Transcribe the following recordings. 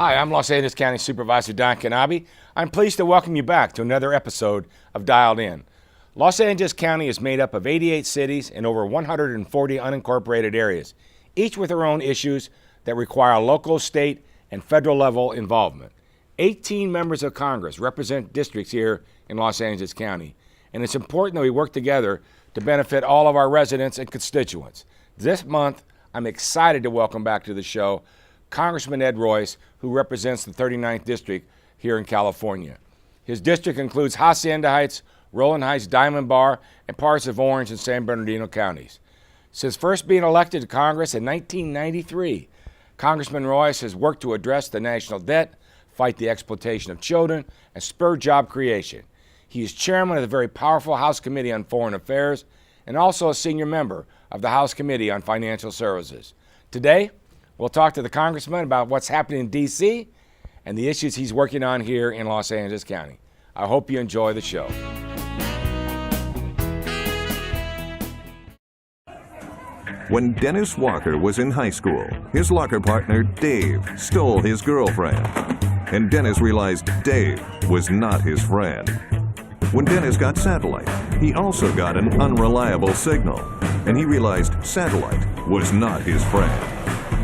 Hi, I'm Los Angeles County Supervisor Don Knabe. I'm pleased to welcome you back to another episode of Dialed In. Los Angeles County is made up of 88 cities and over 140 unincorporated areas, each with their own issues that require local, state, and federal level involvement. 18 members of Congress represent districts here in Los Angeles County, and it's important that we work together to benefit all of our residents and constituents. This month, I'm excited to welcome back to the show Congressman Ed Royce, who represents the 39th District here in California. His district includes Hacienda Heights, Roland Heights, Diamond Bar, and parts of Orange and San Bernardino counties. Since first being elected to Congress in 1993, Congressman Royce has worked to address the national debt, fight the exploitation of children, and spur job creation. He is chairman of the very powerful House Committee on Foreign Affairs and also a senior member of the House Committee on Financial Services. Today, we'll talk to the congressman about what's happening in D.C. and the issues he's working on here in Los Angeles County. I hope you enjoy the show. When Dennis Walker was in high school, his locker partner, Dave, stole his girlfriend. And Dennis realized Dave was not his friend. When Dennis got satellite, he also got an unreliable signal. And he realized satellite was not his friend.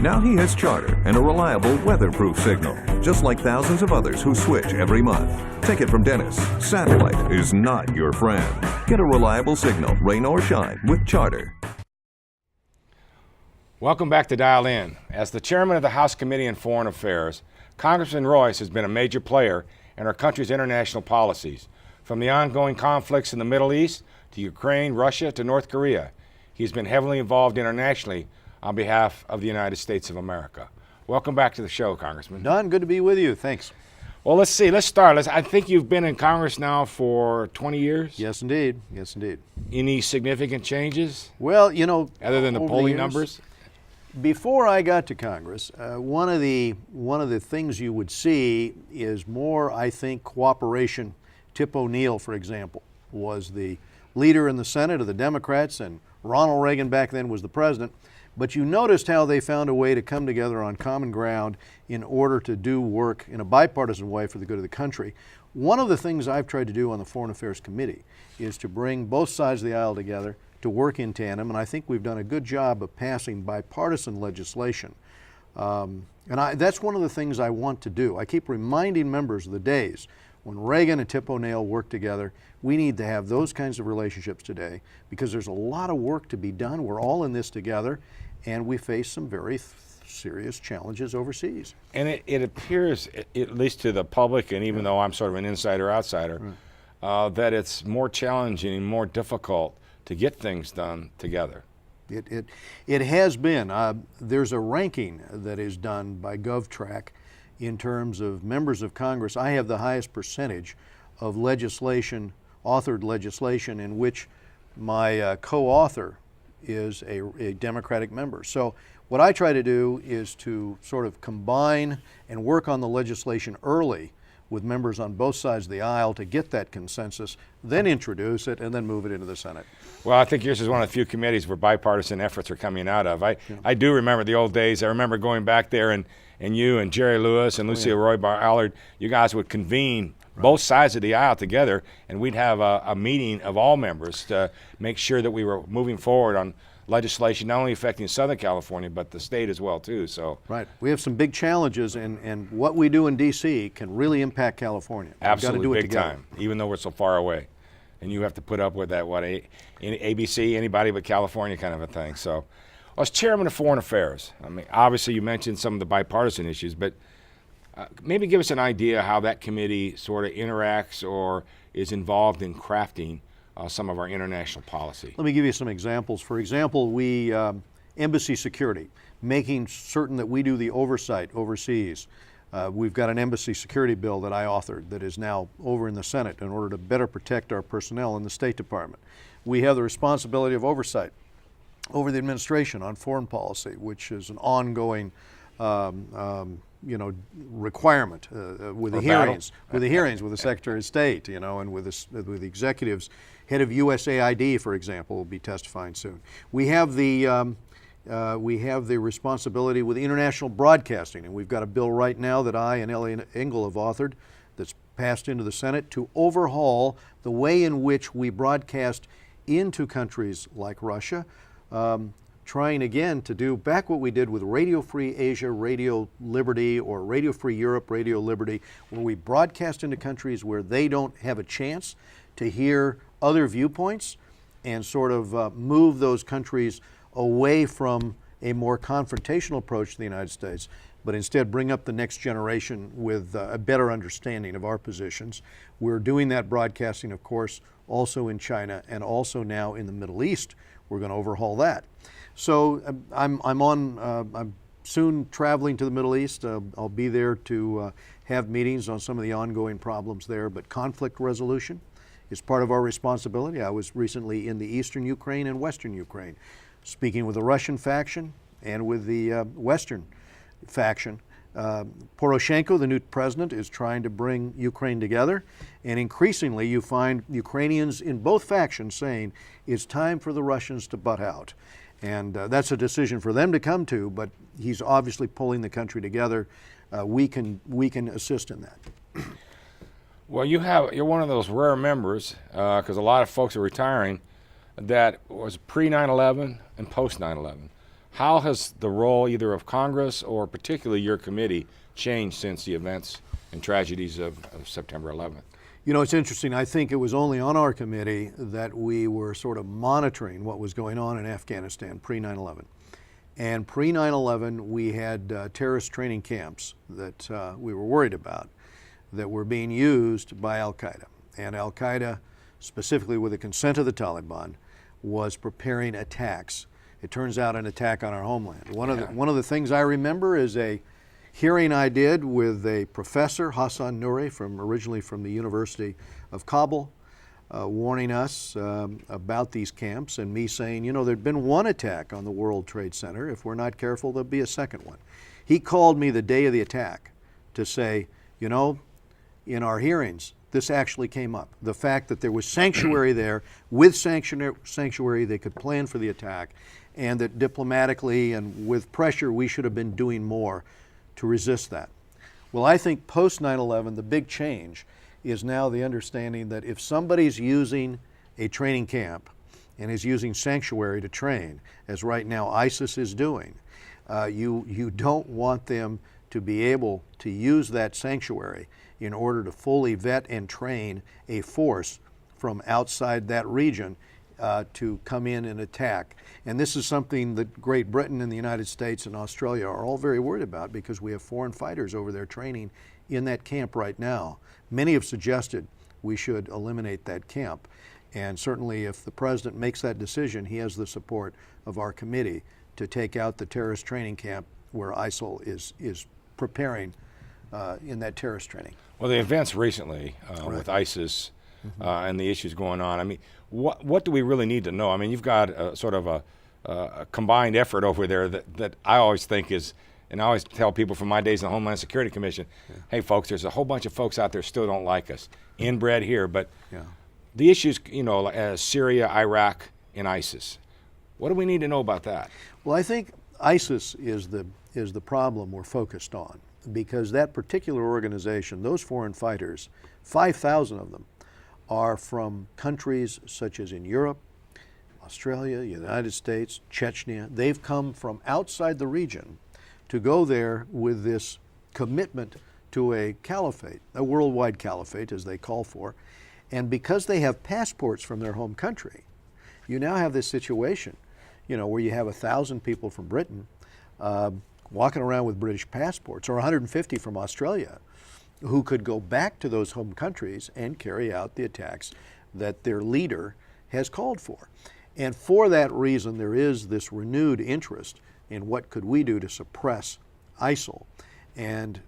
Now he has Charter and a reliable weatherproof signal, just like thousands of others who switch every month. Take it from Dennis. Satellite is not your friend. Get a reliable signal, rain or shine, with Charter. Welcome back to Dial In. As the chairman of the House Committee on Foreign Affairs, Congressman Royce has been a major player in our country's international policies, from the ongoing conflicts in the Middle East to Ukraine, Russia, to North Korea. He's been heavily involved internationally on behalf of the United States of America. Welcome back to the show, Congressman. Don, good to be with you. Thanks. Well, let's see. Let's start. I think you've been in Congress now for 20 years? Yes, indeed. Yes, indeed. Any significant changes? Well, you know, other than the polling numbers? Before I got to Congress, one of the things you would see is more, I think, cooperation. Tip O'Neill, for example, was the leader in the Senate of the Democrats, and Ronald Reagan back then was the president. But you noticed how they found a way to come together on common ground in order to do work in a bipartisan way for the good of the country. One of the things I've tried to do on the Foreign Affairs Committee is to bring both sides of the aisle together to work in tandem, and I think we've done a good job of passing bipartisan legislation. That's one of the things I want to do. I keep reminding members of the days when Reagan and Tip O'Neill worked together. We need to have those kinds of relationships today because there's a lot of work to be done. We're all in this together, and we face some very serious challenges overseas. And it appears, at least to the public, and even though I'm sort of an insider-outsider, that it's more challenging and more difficult to get things done together. It has been. There's a ranking that is done by GovTrack in terms of members of Congress. I have the highest percentage of legislation, authored legislation, in which my co-author is a Democratic member. So what I try to do is to sort of combine and work on the legislation early with members on both sides of the aisle to get that consensus, then introduce it, and then move it into the Senate. Well, I think yours is one of the few committees where bipartisan efforts are coming out of. I do remember the old days. I remember going back there and you and Jerry Lewis and Lucia Roy Allard, you guys would convene both sides of the aisle together, and we'd have a meeting of all members to make sure that we were moving forward on legislation not only affecting Southern California, but the state as well, too. So right. We have some big challenges, and what we do in D.C. can really impact California. Absolutely, we've got to do it big together. time, even though we're so far away. And you have to put up with that, ABC, anybody but California kind of a thing. So as chairman of Foreign Affairs, I mean, obviously you mentioned some of the bipartisan issues, but maybe give us an idea how that committee sort of interacts or is involved in crafting some of our international policy. Let me give you some examples. For example, we embassy security, making certain that we do the oversight overseas. We've got an embassy security bill that I authored that is now over in the Senate in order to better protect our personnel in the State Department. We have the responsibility of oversight over the administration on foreign policy, which is an ongoing requirement with the hearings, with the Secretary of State, and with the executives. Head of USAID, for example, will be testifying soon. We have the We have the responsibility with international broadcasting, and we've got a bill right now that I and Ellie Engel have authored that's passed into the Senate to overhaul the way in which we broadcast into countries like Russia, trying again to do back what we did with Radio Free Asia, Radio Liberty, or Radio Free Europe, Radio Liberty, where we broadcast into countries where they don't have a chance to hear other viewpoints and sort of move those countries away from a more confrontational approach to the United States, but instead bring up the next generation with a better understanding of our positions. We're doing that broadcasting, of course, also in China and also now in the Middle East. We're going to overhaul that. So I'm soon traveling to the Middle East. I'll be there to have meetings on some of the ongoing problems there, but conflict resolution is part of our responsibility. I was recently in the eastern Ukraine and western Ukraine, speaking with the Russian faction and with the Western faction. Poroshenko, the new president, is trying to bring Ukraine together, and increasingly you find Ukrainians in both factions saying it's time for the Russians to butt out. And that's a decision for them to come to, but he's obviously pulling the country together. We can assist in that. Well, you're one of those rare members, because a lot of folks are retiring, that was pre 9/11 and post 9/11. How has the role either of Congress or particularly your committee changed since the events and tragedies of September 11th? You know, it's interesting. I think it was only on our committee that we were sort of monitoring what was going on in Afghanistan pre 9/11. And pre 9/11, we had terrorist training camps that we were worried about that were being used by Al Qaeda. And Al Qaeda, specifically with the consent of the Taliban, was preparing attacks. It turns out an attack on our homeland. One of the things I remember is a hearing I did with a professor, Hassan Nouri, originally from the University of Kabul, warning us about these camps, and me saying, you know, there'd been one attack on the World Trade Center. If we're not careful, there'll be a second one. He called me the day of the attack to say, you know, in our hearings, this actually came up. The fact that there was sanctuary there, with sanctuary they could plan for the attack, and that diplomatically and with pressure we should have been doing more to resist that. Well, I think post 9/11, the big change is now the understanding that if somebody's using a training camp and is using sanctuary to train, as right now ISIS is doing, you don't want them to be able to use that sanctuary in order to fully vet and train a force from outside that region to come in and attack. And this is something that Great Britain and the United States and Australia are all very worried about, because we have foreign fighters over there training in that camp right now. Many have suggested we should eliminate that camp. And certainly if the president makes that decision, he has the support of our committee to take out the terrorist training camp where ISIL is preparing in that terrorist training. Well, the events recently with ISIS and the issues going on, I mean, what do we really need to know? I mean, you've got sort of a combined effort over there that I always think is, and I always tell people from my days in the Homeland Security Commission, hey, folks, there's a whole bunch of folks out there still don't like us, inbred here, but the issues, you know, Syria, Iraq, and ISIS, what do we need to know about that? Well, I think ISIS is the problem we're focused on, because that particular organization, those foreign fighters, 5,000 of them, are from countries such as in Europe, Australia, the United States, Chechnya. They've come from outside the region to go there with this commitment to a caliphate, a worldwide caliphate as they call for. And because they have passports from their home country, you now have this situation, you know, where you have 1,000 people from Britain walking around with British passports, or 150 from Australia, who could go back to those home countries and carry out the attacks that their leader has called for. And for that reason, there is this renewed interest in what could we do to suppress ISIL. And,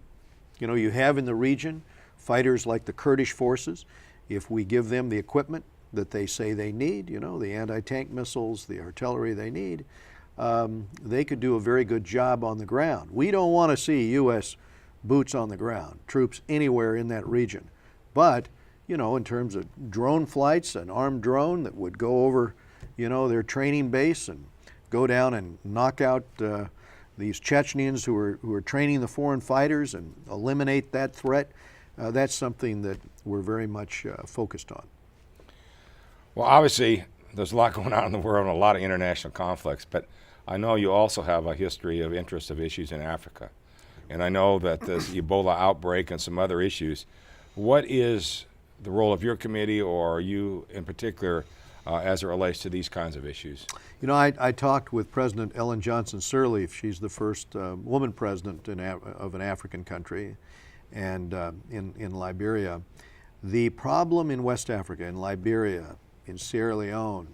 you know, you have in the region fighters like the Kurdish forces. If we give them the equipment that they say they need, you know, the anti-tank missiles, the artillery they need, they could do a very good job on the ground. We don't want to see U.S. boots on the ground, troops anywhere in that region. But, you know, in terms of drone flights, an armed drone that would go over, you know, their training base and go down and knock out these Chechens who are training the foreign fighters and eliminate that threat, that's something that we're very much focused on. Well, obviously, there's a lot going on in the world and a lot of international conflicts, but I know you also have a history of interest of issues in Africa. And I know that this Ebola outbreak and some other issues. What is the role of your committee, or you in particular, as it relates to these kinds of issues? You know, I talked with President Ellen Johnson Sirleaf. She's the first woman president of an African country, and in Liberia. The problem in West Africa, in Liberia, in Sierra Leone,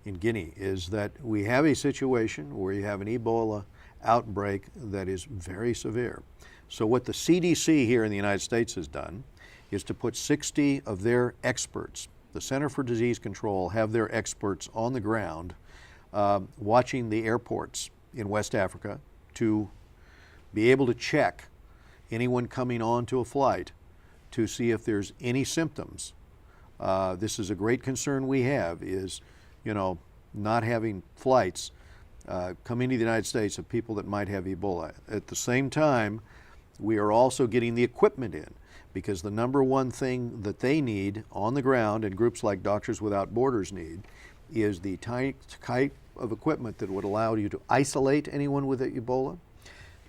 in Guinea, is that we have a situation where you have an Ebola outbreak that is very severe. So what the CDC here in the United States has done is to put 60 of their experts, the Center for Disease Control, have their experts on the ground watching the airports in West Africa to be able to check anyone coming onto a flight to see if there's any symptoms. This is a great concern we have, is, you know, not having flights coming to the United States of people that might have Ebola. At the same time, we are also getting the equipment in, because the number one thing that they need on the ground, and groups like Doctors Without Borders need, is the type of equipment that would allow you to isolate anyone with Ebola,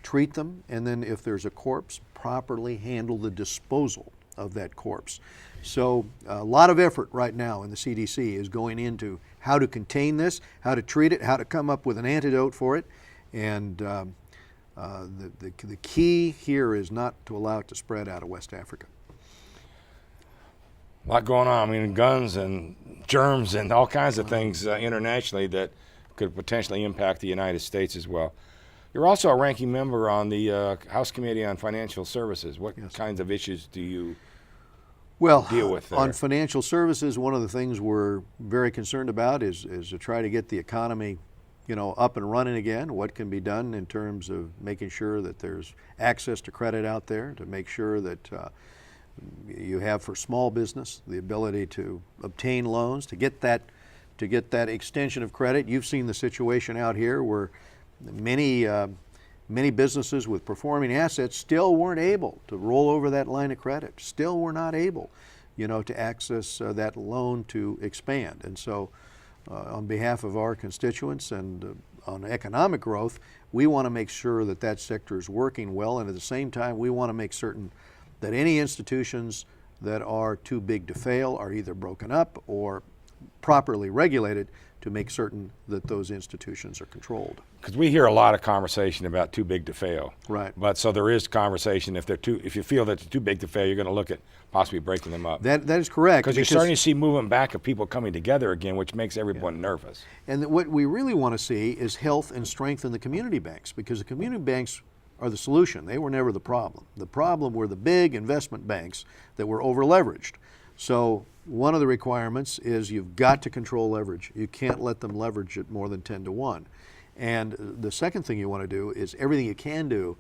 treat them, and then if there's a corpse, properly handle the disposal of that corpse. So a lot of effort right now in the CDC is going into how to contain this, how to treat it, how to come up with an antidote for it, and the key here is not to allow it to spread out of West Africa. A lot going on. I mean, guns and germs and all kinds of things internationally that could potentially impact the United States as well. You're also a ranking member on the House Committee on Financial Services. What kinds of issues do you deal with there? On financial services, one of the things we're very concerned about is to try to get the economy, you know, up and running again. What can be done in terms of making sure that there's access to credit out there, to make sure that you have, for small business, the ability to obtain loans, to get that extension of credit. You've seen the situation out here where many businesses with performing assets still weren't able to roll over that line of credit, still were not able, you know, to access that loan to expand. And so on behalf of our constituents and on economic growth, we want to make sure that that sector is working well, and at the same time we want to make certain that any institutions that are too big to fail are either broken up or properly regulated, to make certain that those institutions are controlled. Because we hear a lot of conversation about too big to fail. Right. But so there is conversation, if you feel that they're too big to fail, you're going to look at possibly breaking them up. That is correct. Because you're starting to see movement back of people coming together again, which makes everyone nervous. And what we really want to see is health and strengthen the community banks, because the community banks are the solution. They were never the problem. The problem were the big investment banks that were over-leveraged. So one of the requirements is you've got to control leverage. You can't let them leverage it more than 10 to 1. And the second thing you want to do is everything you can do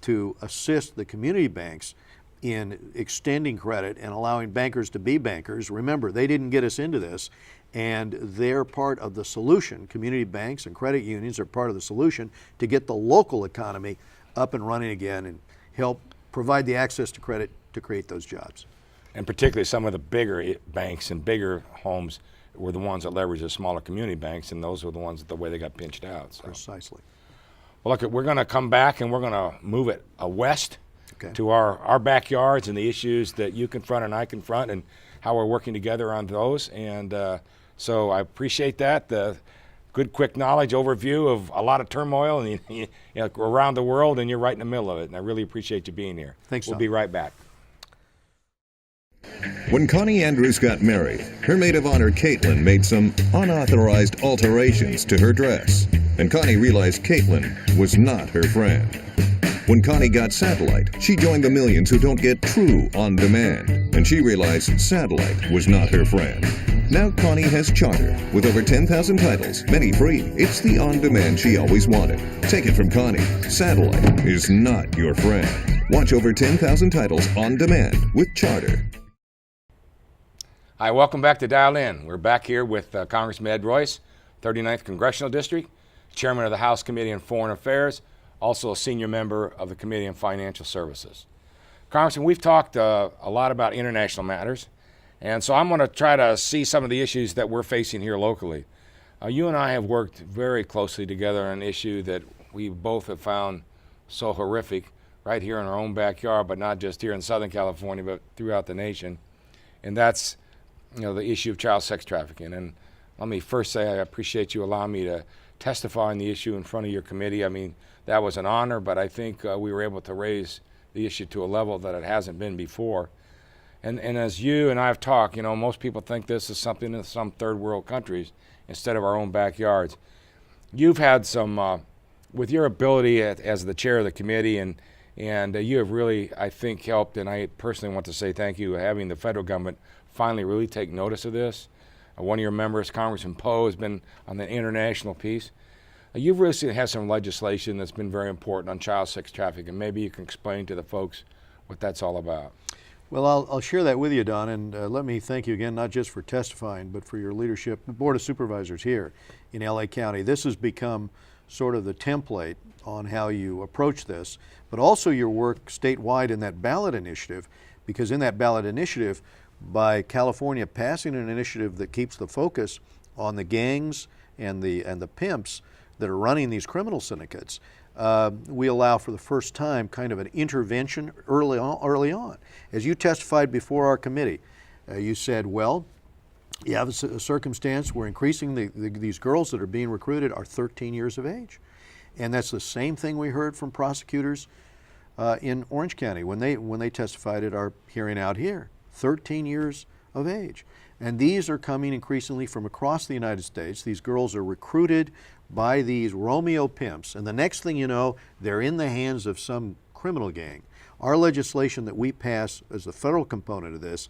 to assist the community banks in extending credit and allowing bankers to be bankers. Remember, they didn't get us into this, and they're part of the solution. Community banks and credit unions are part of the solution to get the local economy up and running again and help provide the access to credit to create those jobs. And particularly some of the bigger banks and bigger homes were the ones that leveraged the smaller community banks, and those were the ones that the way they got pinched out. So. Precisely. Well, look, we're going to come back and we're going to move it west to our backyards and the issues that you confront and I confront and how we're working together on those. And so I appreciate that. The good, quick knowledge overview of a lot of turmoil and around the world, and you're right in the middle of it. And I really appreciate you being here. Thanks, Tom. We'll be right back. When Connie Andrews got married, her maid of honor, Caitlin, made some unauthorized alterations to her dress. And Connie realized Caitlin was not her friend. When Connie got Satellite, she joined the millions who don't get true on-demand. And she realized Satellite was not her friend. Now Connie has Charter, with over 10,000 titles, many free. It's the on-demand she always wanted. Take it from Connie. Satellite is not your friend. Watch over 10,000 titles on demand with Charter. Hi, welcome back to Dial In. We're back here with Congressman Ed Royce, 39th Congressional District, chairman of the House Committee on Foreign Affairs, also a senior member of the Committee on Financial Services. Congressman, we've talked a lot about international matters, and so I'm going to try to see some of the issues that we're facing here locally. You and I have worked very closely together on an issue that we both have found so horrific right here in our own backyard, but not just here in Southern California, but throughout the nation. And that's, the issue of child sex trafficking. And let me first say I appreciate you allowing me to testify on the issue in front of your committee. I mean, that was an honor, but I think we were able to raise the issue to a level that it hasn't been before. And as you and I have talked, most people think this is something in some third world countries instead of our own backyards. You've had some, with your ability as the chair of the committee, and you have really, I think, helped, and I personally want to say thank you, having the federal government finally really take notice of this. One of your members, Congressman Poe, has been on the international piece. You've recently had some legislation that's been very important on child sex trafficking. Maybe you can explain to the folks what that's all about. Well, I'll share that with you, Don, and let me thank you again, not just for testifying, but for your leadership, the Board of Supervisors here in LA County. This has become sort of the template on how you approach this, but also your work statewide in that ballot initiative, because in that ballot initiative, by California passing an initiative that keeps the focus on the gangs and the pimps that are running these criminal syndicates, we allow for the first time kind of an intervention early on. As you testified before our committee, you said, well, you have a circumstance where increasing these girls that are being recruited are 13 years of age. And that's the same thing we heard from prosecutors in Orange County when they testified at our hearing out here, 13 years of age. And these are coming increasingly from across the United States. These girls are recruited by these Romeo pimps, and the next thing you know, they're in the hands of some criminal gang. Our legislation that we pass as the federal component of this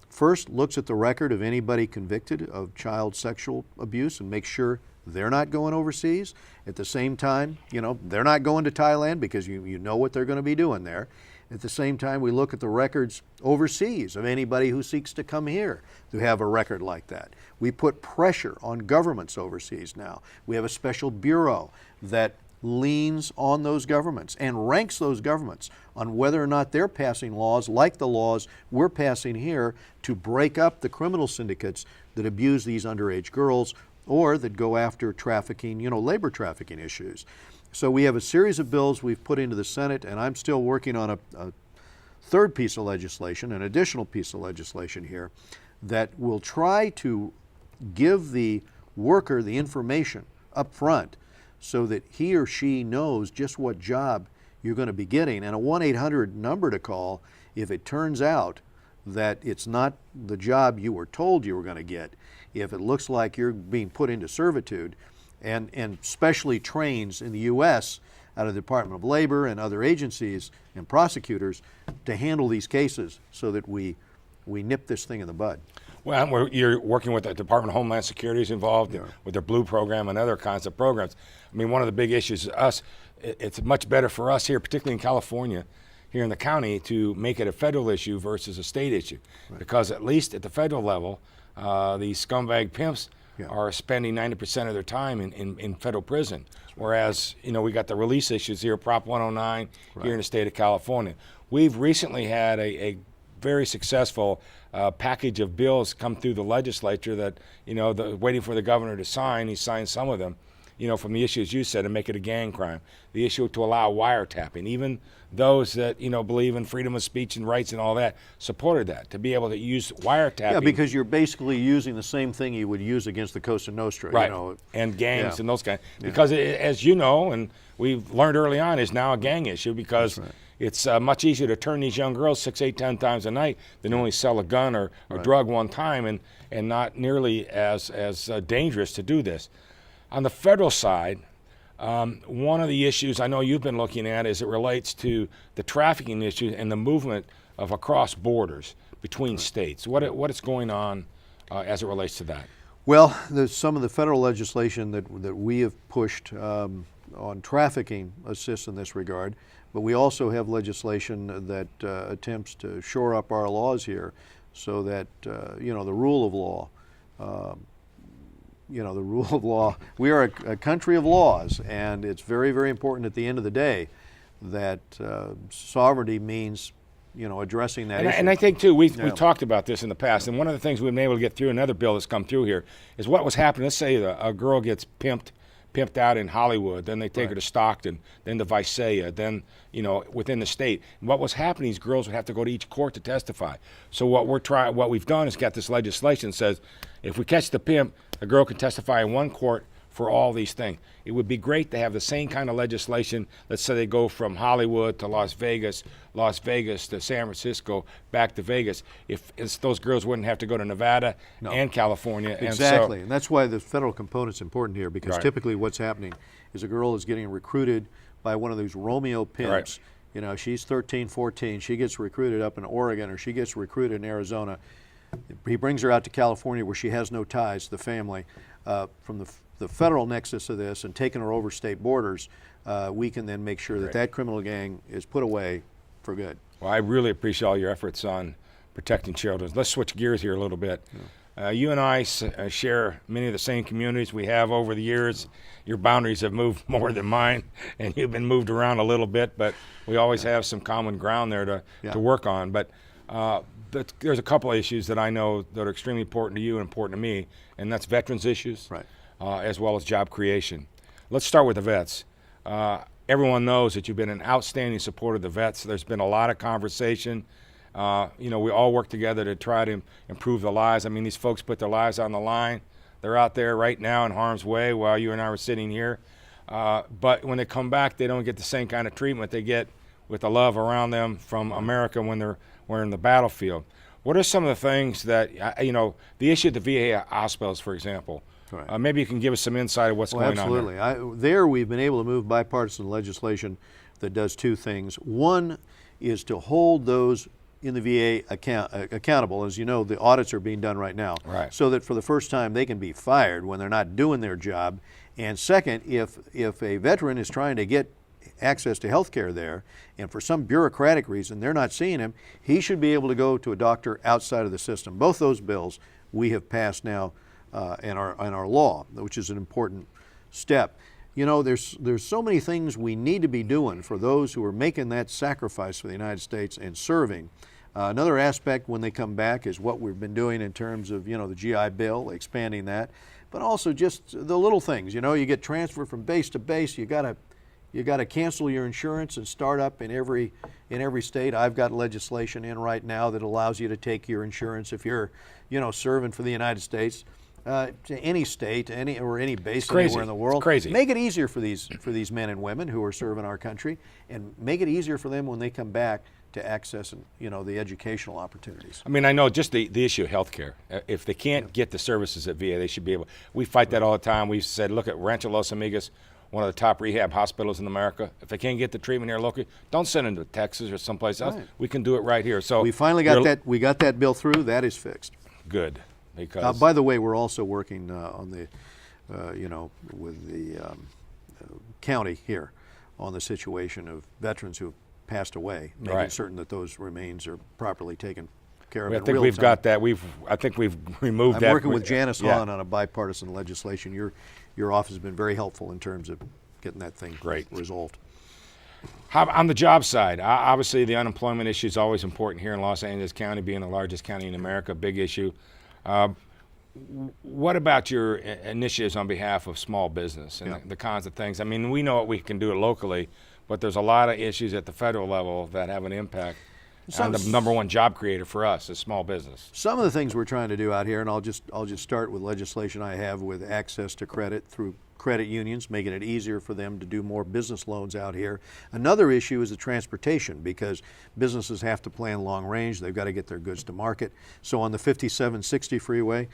first looks at the record of anybody convicted of child sexual abuse and makes sure they're not going overseas. At the same time, they're not going to Thailand because you know what they're going to be doing there. At the same time, we look at the records overseas of anybody who seeks to come here to have a record like that. We put pressure on governments overseas now. We have a special bureau that leans on those governments and ranks those governments on whether or not they're passing laws like the laws we're passing here to break up the criminal syndicates that abuse these underage girls or that go after trafficking, labor trafficking issues. So we have a series of bills we've put into the Senate, and I'm still working on a third piece of legislation, an additional piece of legislation here, that will try to give the worker the information up front so that he or she knows just what job you're going to be getting, and a 1-800 number to call if it turns out that it's not the job you were told you were going to get, if it looks like you're being put into servitude, and specially trains in the U.S. out of the Department of Labor and other agencies and prosecutors to handle these cases so that we nip this thing in the bud. Well, you're working with the Department of Homeland Security is involved with their Blue program and other kinds of programs. I mean, one of the big issues is us, it's much better for us here, particularly in California, here in the county, to make it a federal issue versus a state issue. Right. Because at least at the federal level, these scumbag pimps are spending 90% of their time in federal prison. Whereas, we got the release issues here, Prop 109 here in the state of California. We've recently had a very successful package of bills come through the legislature that, waiting for the governor to sign. He signed some of them, from the issues you said, to make it a gang crime. The issue to allow wiretapping. Even those that, believe in freedom of speech and rights and all that supported that, to be able to use wiretapping. Yeah, because you're basically using the same thing you would use against the Cosa Nostra. Right, and gangs and those kinds. Because as you know, and we've learned early on, is now a gang issue because it's much easier to turn these young girls 6, 8, 10 times a night than only sell a gun or drug one time, and not nearly as dangerous to do this. On the federal side, one of the issues I know you've been looking at is it relates to the trafficking issue and the movement of across borders between states. What is going on as it relates to that? Well, there's some of the federal legislation that we have pushed on trafficking assists in this regard, but we also have legislation that attempts to shore up our laws here so that the rule of law the rule of law. We are a country of laws, and it's very, very important at the end of the day that sovereignty means, addressing that issue. And I think too, we've talked about this in the past, and one of the things we've been able to get through, another bill that's come through here, is what was happening. Let's say a girl gets pimped out in Hollywood, then they take her to Stockton, then to Visalia, then within the state. And what was happening, these girls would have to go to each court to testify. So what we've done is got this legislation that says if we catch the pimp, a girl can testify in one court for all these things. It would be great to have the same kind of legislation. Let's say they go from Hollywood to Las Vegas to San Francisco, back to Vegas. If those girls wouldn't have to go to Nevada and California. Exactly, and that's why the federal component's important here, because typically what's happening is a girl is getting recruited by one of these Romeo pimps. She's 13, 14. She gets recruited up in Oregon, or she gets recruited in Arizona. He brings her out to California where she has no ties to the family. From the federal nexus of this and taking her over state borders, we can then make sure that that criminal gang is put away for good. Well, I really appreciate all your efforts on protecting children. Let's switch gears here a little bit. You and I share many of the same communities we have over the years. Your boundaries have moved more than mine, and you've been moved around a little bit, but we always have some common ground there to work on. But there's a couple of issues that I know that are extremely important to you and important to me, and that's veterans issues, as well as job creation. Let's start with the vets. Everyone knows that you've been an outstanding supporter of the vets. There's been a lot of conversation. We all work together to try to improve the lives. I mean, these folks put their lives on the line. They're out there right now in harm's way while you and I were sitting here. But when they come back, they don't get the same kind of treatment they get with the love around them from America when they're in the battlefield. What are some of the things that, the issue at the VA hospitals, for example, maybe you can give us some insight of what's going on there. Absolutely. We've been able to move bipartisan legislation that does two things. One is to hold those in the VA accountable. As you know, the audits are being done right now, so that for the first time they can be fired when they're not doing their job. And second, if a veteran is trying to get access to health care there, and for some bureaucratic reason they're not seeing him, he should be able to go to a doctor outside of the system. Both those bills we have passed now in our law, which is an important step. There's so many things we need to be doing for those who are making that sacrifice for the United States and serving. Another aspect when they come back is what we've been doing in terms of the GI Bill, expanding that, but also just the little things. You get transferred from base to base. You got to cancel your insurance and start up in every state. I've got legislation in right now that allows you to take your insurance if you're serving for the United States. To any state, any base anywhere in the world. It's crazy. Make it easier for these men and women who are serving our country, and make it easier for them when they come back to access the educational opportunities. I mean, I know just the issue of health care. If they can't get the services at VA, they should be able. We fight that all the time. We've said, look at Rancho Los Amigos, one of the top rehab hospitals in America. If they can't get the treatment here locally, don't send them to Texas or someplace else. We can do it right here. So we finally got that. We got that bill through. That is fixed. Good. Because by the way, we're also working on the, with the county here on the situation of veterans who have passed away, making certain that those remains are properly taken care of. I think we've got that. I think we've removed that. I'm working with Janice Hahn on a bipartisan legislation. Your office has been very helpful in terms of getting that thing resolved. On the job side, obviously the unemployment issue is always important here in Los Angeles County, being the largest county in America, big issue. What about your initiatives on behalf of small business and the kinds of things? I mean, we know what we can do locally, but there's a lot of issues at the federal level that have an impact on the number one job creator for us is small business. Some of the things we're trying to do out here, and I'll just start with legislation I have with access to credit through credit unions, making it easier for them to do more business loans out here. Another issue is the transportation, because businesses have to plan long range. They've got to get their goods to market. So on the 5760 freeway,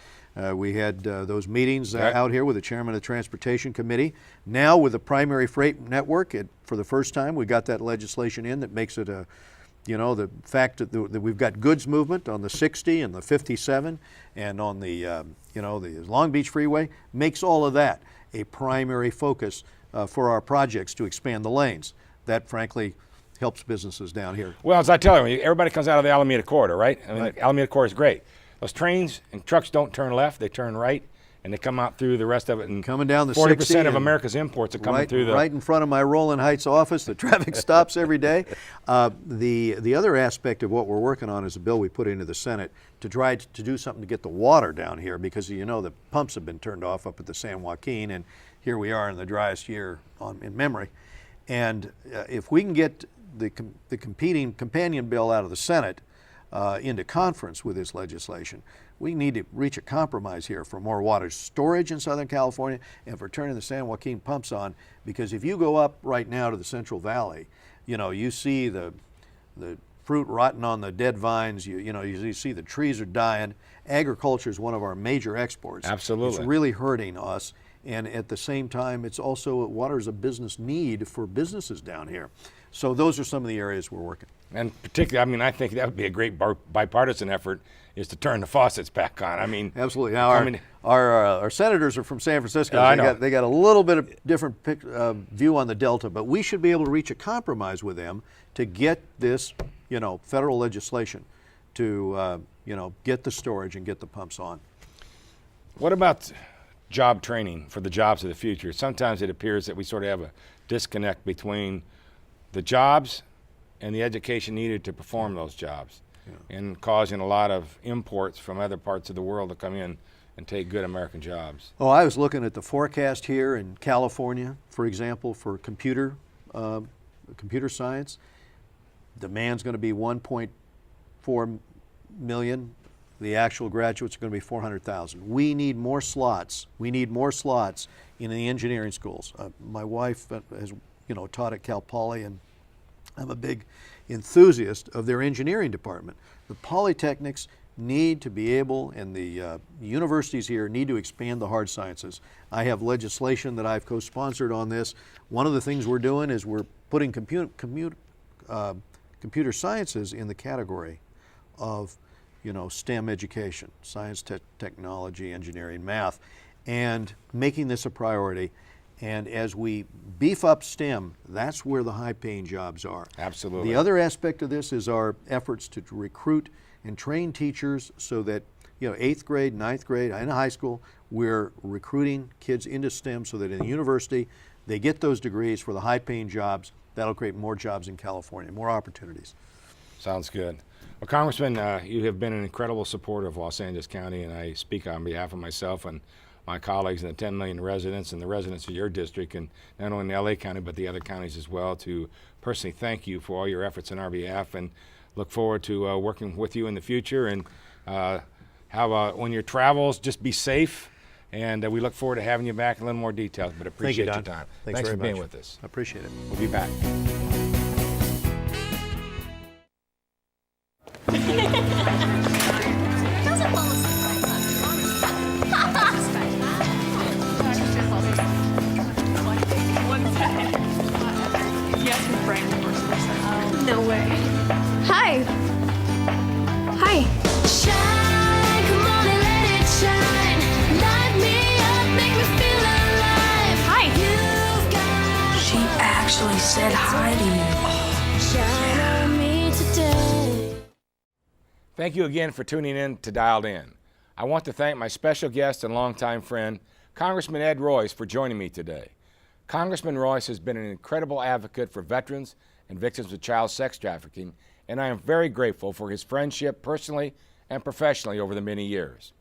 we had those meetings out here with the chairman of the Transportation Committee. Now with the primary freight network, for the first time, we got that legislation in that makes it the fact that we've got goods movement on the 60 and the 57 and on the the Long Beach Freeway makes all of that a primary focus for our projects to expand the lanes. That frankly helps businesses down here. Well, as I tell you, everybody comes out of the Alameda Corridor, right? I mean, the Alameda Corridor is great. Those trains and trucks don't turn left, they turn right, and they come out through the rest of it. And coming down the 40% 60 of and America's imports are coming through the right in front of my Roland Heights office. The traffic stops every day. The other aspect of what we're working on is a bill we put into the Senate to try to do something to get the water down here, because you know the pumps have been turned off up at the San Joaquin, and here we are in the driest year in memory. And if we can get the competing companion bill out of the Senate into conference with this legislation, we need to reach a compromise here for more water storage in Southern California and for turning the San Joaquin pumps on, because if you go up right now to the Central Valley, you know, you see the fruit rotting on the dead vines, you see the trees are dying. Agriculture is one of our major exports. Absolutely. It's really hurting us, and at the same time, it's also, water is a business need for businesses down here. So those are some of the areas we're working. And particularly, I mean, I think that would be a great bipartisan effort, is to turn the faucets back on. I mean, absolutely. Now our senators are from San Francisco. They got a little bit of different view on the Delta, but we should be able to reach a compromise with them to get this, federal legislation to, get the storage and get the pumps on. What about job training for the jobs of the future? Sometimes it appears that we sort of have a disconnect between the jobs and the education needed to perform those jobs, and causing a lot of imports from other parts of the world to come in and take good American jobs. Oh, I was looking at the forecast here in California, for example, for computer science. Demand's going to be 1.4 million. The actual graduates are going to be 400,000. We need more slots. We need more slots in the engineering schools. My wife has, taught at Cal Poly, and I'm a big enthusiast of their engineering department. The polytechnics need to be able, and the universities here need to expand the hard sciences. I have legislation that I've co-sponsored on this. One of the things we're doing is we're putting computer sciences in the category of, STEM education, science, technology, engineering, math, and making this a priority. And as we beef up STEM, that's where the high-paying jobs are. Absolutely. The other aspect of this is our efforts to recruit and train teachers so that, 8th grade, 9th grade, in high school, we're recruiting kids into STEM so that in the university, they get those degrees for the high-paying jobs. That'll create more jobs in California, more opportunities. Sounds good. Well, Congressman, you have been an incredible supporter of Los Angeles County, and I speak on behalf of myself and my colleagues and the 10 million residents and the residents of your district, and not only in LA County but the other counties as well, to personally thank you for all your efforts on our behalf, and look forward to working with you in the future. And on your travels, just be safe, and we look forward to having you back in a little more details, but appreciate your time. Thanks for being with us. I appreciate it. We'll be back. No way. Hi. Hi. Shine, come on and let it shine. Light me up, make me feel alive. Hi. She actually said hi to you. Shine on me today. Thank you again for tuning in to Dialed In. I want to thank my special guest and longtime friend, Congressman Ed Royce, for joining me today. Congressman Royce has been an incredible advocate for veterans and victims of child sex trafficking, and I am very grateful for his friendship personally and professionally over the many years.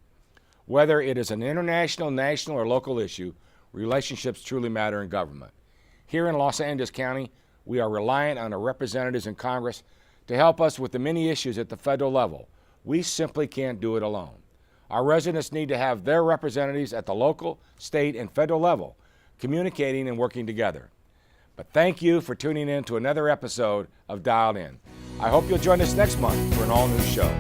Whether it is an international, national, or local issue, relationships truly matter in government. Here in Los Angeles County, we are reliant on our representatives in Congress to help us with the many issues at the federal level. We simply can't do it alone. Our residents need to have their representatives at the local, state, and federal level communicating and working together. But thank you for tuning in to another episode of Dialed In. I hope you'll join us next month for an all-new show.